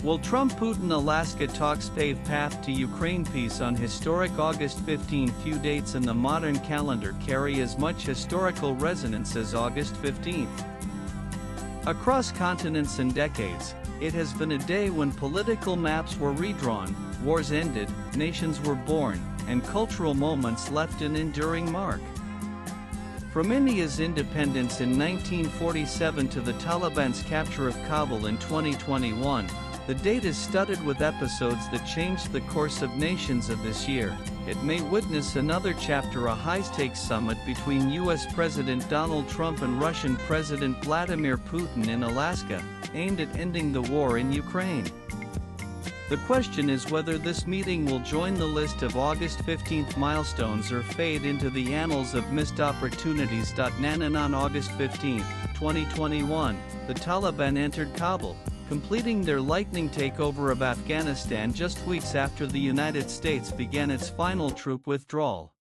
Will Trump-Putin Alaska talks pave path to Ukraine peace on historic August 15? Few dates in the modern calendar carry as much historical resonance as August 15. Across continents and decades, it has been a day when political maps were redrawn, wars ended, nations were born, and cultural moments left an enduring mark. From India's independence in 1947 to the Taliban's capture of Kabul in 2021, the date is studded with episodes that changed the course of nations of this year. It may witness another chapter, a high-stakes summit between U.S. President Donald Trump and Russian President Vladimir Putin in Alaska, aimed at ending the war in Ukraine. The question is whether this meeting will join the list of August 15 milestones or fade into the annals of missed opportunities. On August 15, 2021, the Taliban entered Kabul, completing their lightning takeover of Afghanistan just weeks after the United States began its final troop withdrawal.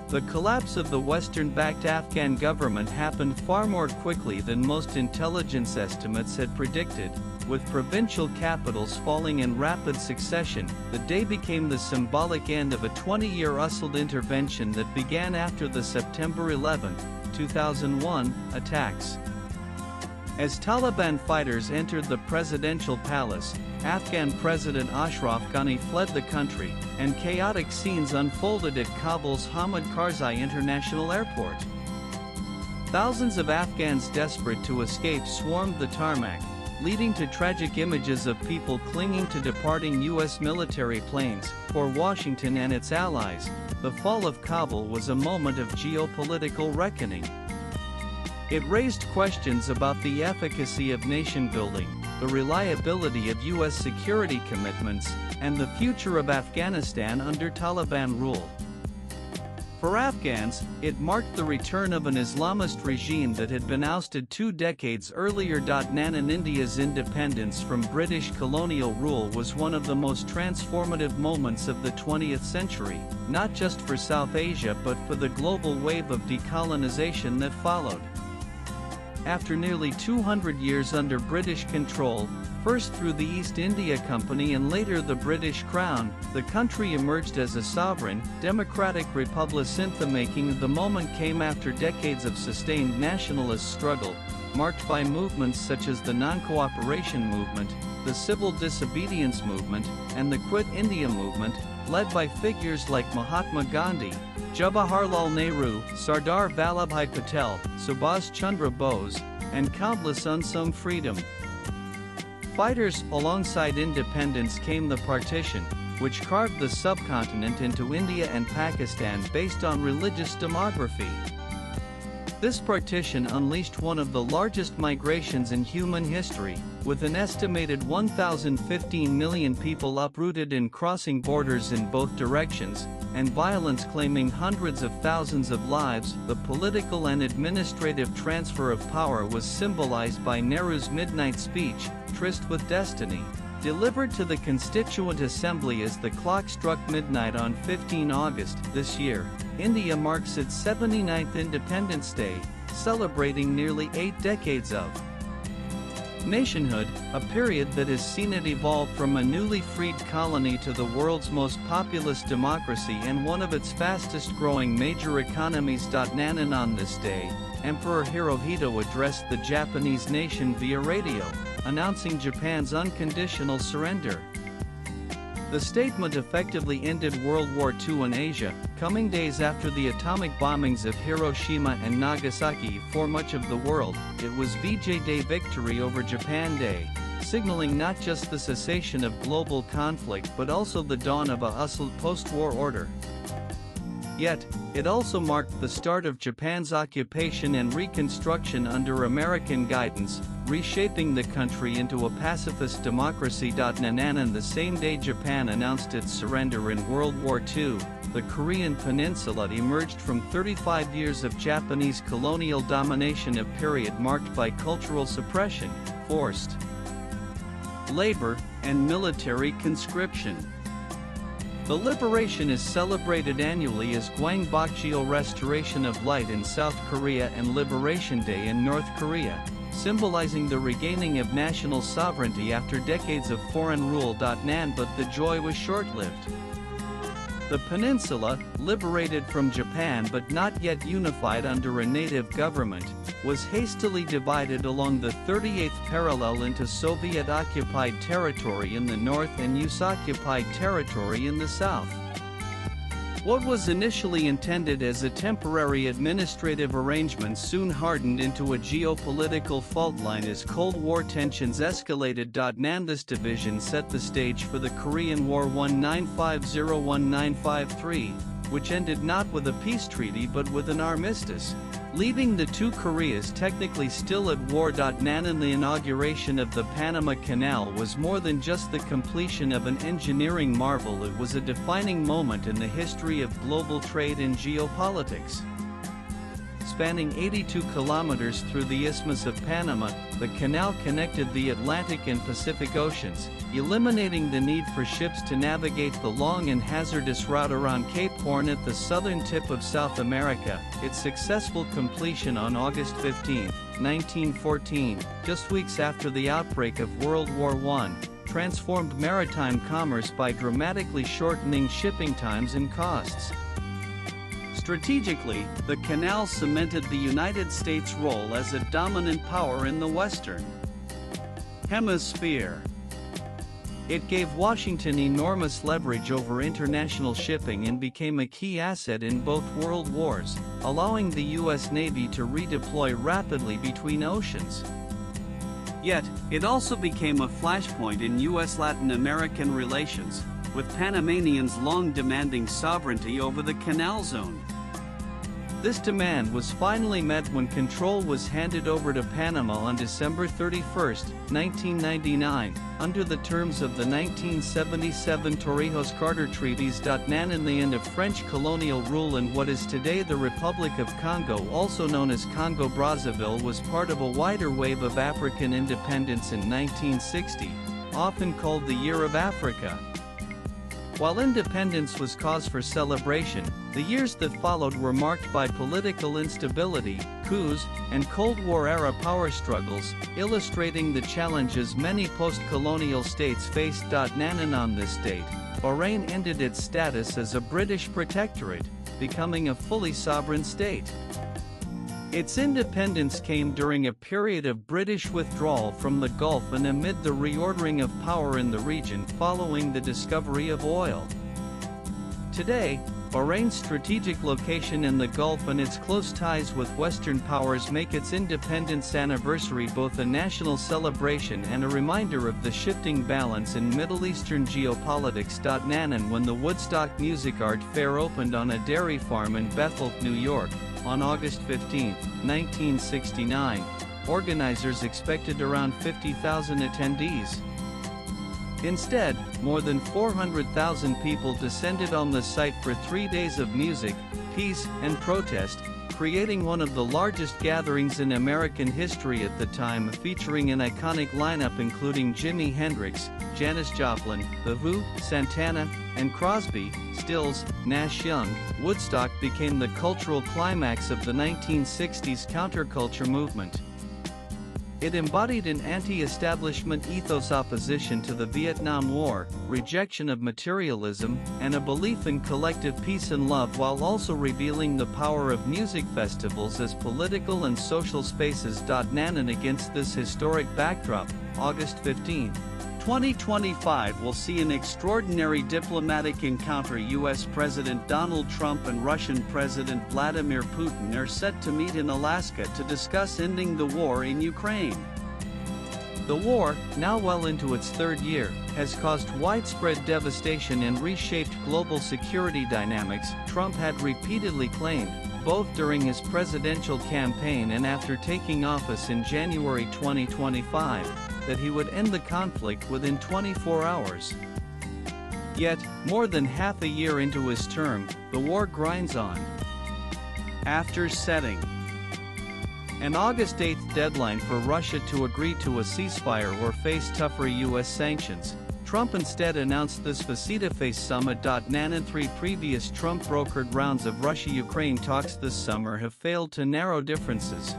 The collapse of the Western-backed Afghan government happened far more quickly than most intelligence estimates had predicted. With provincial capitals falling in rapid succession, the day became the symbolic end of a 20-year hustled intervention that began after the September 11, 2001, attacks. As Taliban fighters entered the presidential palace, Afghan President Ashraf Ghani fled the country, and chaotic scenes unfolded at Kabul's Hamid Karzai International Airport. Thousands of Afghans desperate to escape swarmed the tarmac, leading to tragic images of people clinging to departing U.S. military planes. For Washington and its allies, the fall of Kabul was a moment of geopolitical reckoning. It raised questions about the efficacy of nation-building, the reliability of U.S. security commitments, and the future of Afghanistan under Taliban rule. For Afghans, it marked the return of an Islamist regime that had been ousted 2 decades earlier. And India's independence from British colonial rule was one of the most transformative moments of the 20th century, not just for South Asia but for the global wave of decolonization that followed. After nearly 200 years under British control, first through the East India Company and later the British Crown, the country emerged as a sovereign, democratic republic. The making of the moment came after decades of sustained nationalist struggle, marked by movements such as the Non-Cooperation Movement, the Civil Disobedience Movement, and the Quit India Movement, led by figures like Mahatma Gandhi, Jawaharlal Nehru, Sardar Vallabhbhai Patel, Subhash Chandra Bose, and countless unsung freedom fighters. Alongside independence came the partition, which carved the subcontinent into India and Pakistan based on religious demography. This partition unleashed one of the largest migrations in human history, with an estimated 1,015 million people uprooted and crossing borders in both directions, and violence claiming hundreds of thousands of lives. The political and administrative transfer of power was symbolized by Nehru's midnight speech, Tryst with Destiny, delivered to the Constituent Assembly as the clock struck midnight on 15 August. This year, India marks its 79th Independence Day, celebrating nearly 8 decades of nationhood, a period that has seen it evolve from a newly freed colony to the world's most populous democracy and one of its fastest-growing major economies. On this day, Emperor Hirohito addressed the Japanese nation via radio, announcing Japan's unconditional surrender. The statement effectively ended World War II in Asia, coming days after the atomic bombings of Hiroshima and Nagasaki. For much of the world, it was VJ Day, Victory over Japan Day, signaling not just the cessation of global conflict but also the dawn of a hustled post-war order. Yet, it also marked the start of Japan's occupation and reconstruction under American guidance, reshaping the country into a pacifist democracy. And the same day Japan announced its surrender in World War II, the Korean Peninsula emerged from 35 years of Japanese colonial domination, a period marked by cultural suppression, forced labor, and military conscription. The liberation is celebrated annually as Gwangbokjeol, Restoration of Light in South Korea, and Liberation Day in North Korea, symbolizing the regaining of national sovereignty after decades of foreign rule. But the joy was short-lived. The peninsula, liberated from Japan but not yet unified under a native government, was hastily divided along the 38th parallel into Soviet-occupied territory in the north and US-occupied territory in the south. What was initially intended as a temporary administrative arrangement soon hardened into a geopolitical fault line as Cold War tensions escalated. This division set the stage for the Korean War 1950–1953, which ended not with a peace treaty but with an armistice, leaving the two Koreas technically still at war. The inauguration of the Panama Canal was more than just the completion of an engineering marvel. It was a defining moment in the history of global trade and geopolitics. Spanning 82 kilometers through the Isthmus of Panama, the canal connected the Atlantic and Pacific Oceans, eliminating the need for ships to navigate the long and hazardous route around Cape Horn at the southern tip of South America. Its successful completion on August 15, 1914, just weeks after the outbreak of World War I, transformed maritime commerce by dramatically shortening shipping times and costs. Strategically, the canal cemented the United States' role as a dominant power in the Western Hemisphere. It gave Washington enormous leverage over international shipping and became a key asset in both world wars, allowing the U.S. Navy to redeploy rapidly between oceans. Yet, it also became a flashpoint in U.S.-Latin American relations, with Panamanians long demanding sovereignty over the canal zone. This demand was finally met when control was handed over to Panama on December 31, 1999, under the terms of the 1977 Torrijos-Carter Treaties. In the end of French colonial rule in what is today the Republic of Congo, also known as Congo-Brazzaville, was part of a wider wave of African independence in 1960, often called the Year of Africa. While independence was cause for celebration, the years that followed were marked by political instability, coups, and Cold War-era power struggles, illustrating the challenges many post-colonial states faced. On this date, Bahrain ended its status as a British protectorate, becoming a fully sovereign state. Its independence came during a period of British withdrawal from the Gulf and amid the reordering of power in the region following the discovery of oil. Today, Bahrain's strategic location in the Gulf and its close ties with Western powers make its independence anniversary both a national celebration and a reminder of the shifting balance in Middle Eastern geopolitics. And when the Woodstock Music Art Fair opened on a dairy farm in Bethel, New York, on August 15, 1969, organizers expected around 50,000 attendees. Instead, more than 400,000 people descended on the site for 3 days of music, peace, and protest, creating one of the largest gatherings in American history at the time, featuring an iconic lineup including Jimi Hendrix, Janis Joplin, The Who, Santana, and Crosby, Stills, Nash Young. Woodstock became the cultural climax of the 1960s counterculture movement. It embodied an anti-establishment ethos, opposition to the Vietnam War, rejection of materialism, and a belief in collective peace and love, while also revealing the power of music festivals as political and social spaces. And against this historic backdrop, August 15, 2025 will see an extraordinary diplomatic encounter. U.S. President Donald Trump and Russian President Vladimir Putin are set to meet in Alaska to discuss ending the war in Ukraine. The war, now well into its third year, has caused widespread devastation and reshaped global security dynamics. Trump had repeatedly claimed, both during his presidential campaign and after taking office in January 2025, that he would end the conflict within 24 hours. Yet, more than half a year into his term, the war grinds on. After setting an August 8th deadline for Russia to agree to a ceasefire or face tougher U.S. sanctions, Trump instead announced this face-to-face summit. And 3 previous Trump-brokered rounds of Russia-Ukraine talks this summer have failed to narrow differences.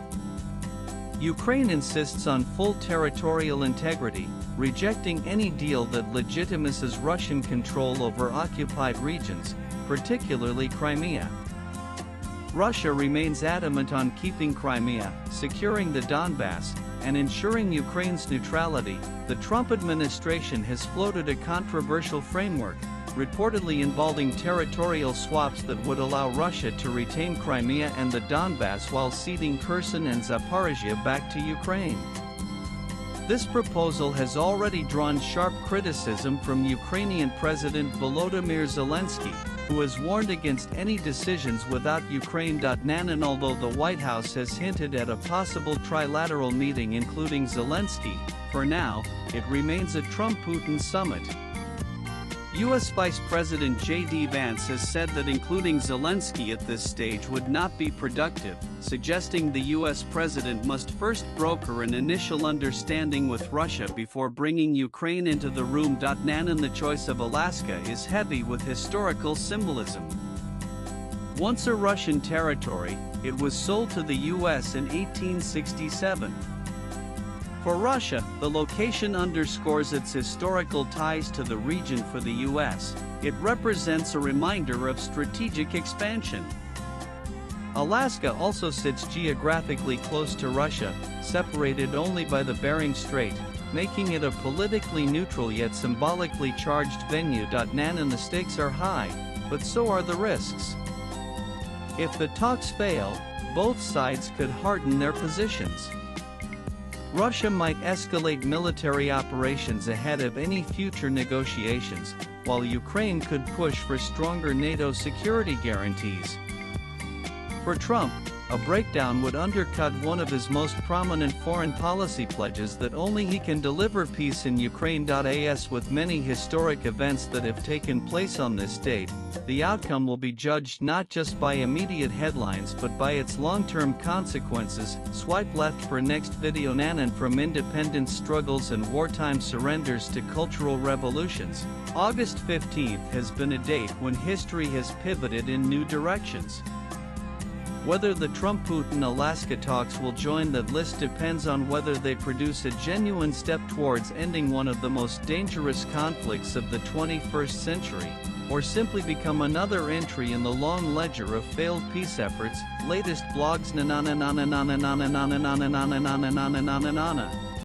Ukraine insists on full territorial integrity, rejecting any deal that legitimizes Russian control over occupied regions, particularly Crimea. Russia remains adamant on keeping Crimea, securing the Donbass, and ensuring Ukraine's neutrality. The Trump administration has floated a controversial framework, reportedly involving territorial swaps that would allow Russia to retain Crimea and the Donbass while ceding Kherson and Zaporizhia back to Ukraine. This proposal has already drawn sharp criticism from Ukrainian President Volodymyr Zelensky, who has warned against any decisions without Ukraine. And although the White House has hinted at a possible trilateral meeting including Zelensky, for now, it remains a Trump-Putin summit. U.S. Vice President J.D. Vance has said that including Zelensky at this stage would not be productive, suggesting the U.S. president must first broker an initial understanding with Russia before bringing Ukraine into the room. And the choice of Alaska is heavy with historical symbolism. Once a Russian territory, it was sold to the U.S. in 1867. For Russia, the location underscores its historical ties to the region. For the U.S., it represents a reminder of strategic expansion. Alaska also sits geographically close to Russia, separated only by the Bering Strait, making it a politically neutral yet symbolically charged venue. And the stakes are high, but so are the risks. If the talks fail, both sides could harden their positions. Russia might escalate military operations ahead of any future negotiations, while Ukraine could push for stronger NATO security guarantees. For Trump, a breakdown would undercut one of his most prominent foreign policy pledges that only he can deliver peace in Ukraine. As with many historic events that have taken place on this date, the outcome will be judged not just by immediate headlines but by its long-term consequences. Swipe left for next video. And from independence struggles and wartime surrenders to cultural revolutions, August 15th has been a date when history has pivoted in new directions. Whether the Trump-Putin Alaska talks will join that list depends on whether they produce a genuine step towards ending one of the most dangerous conflicts of the 21st century, or simply become another entry in the long ledger of failed peace efforts. Latest blogs.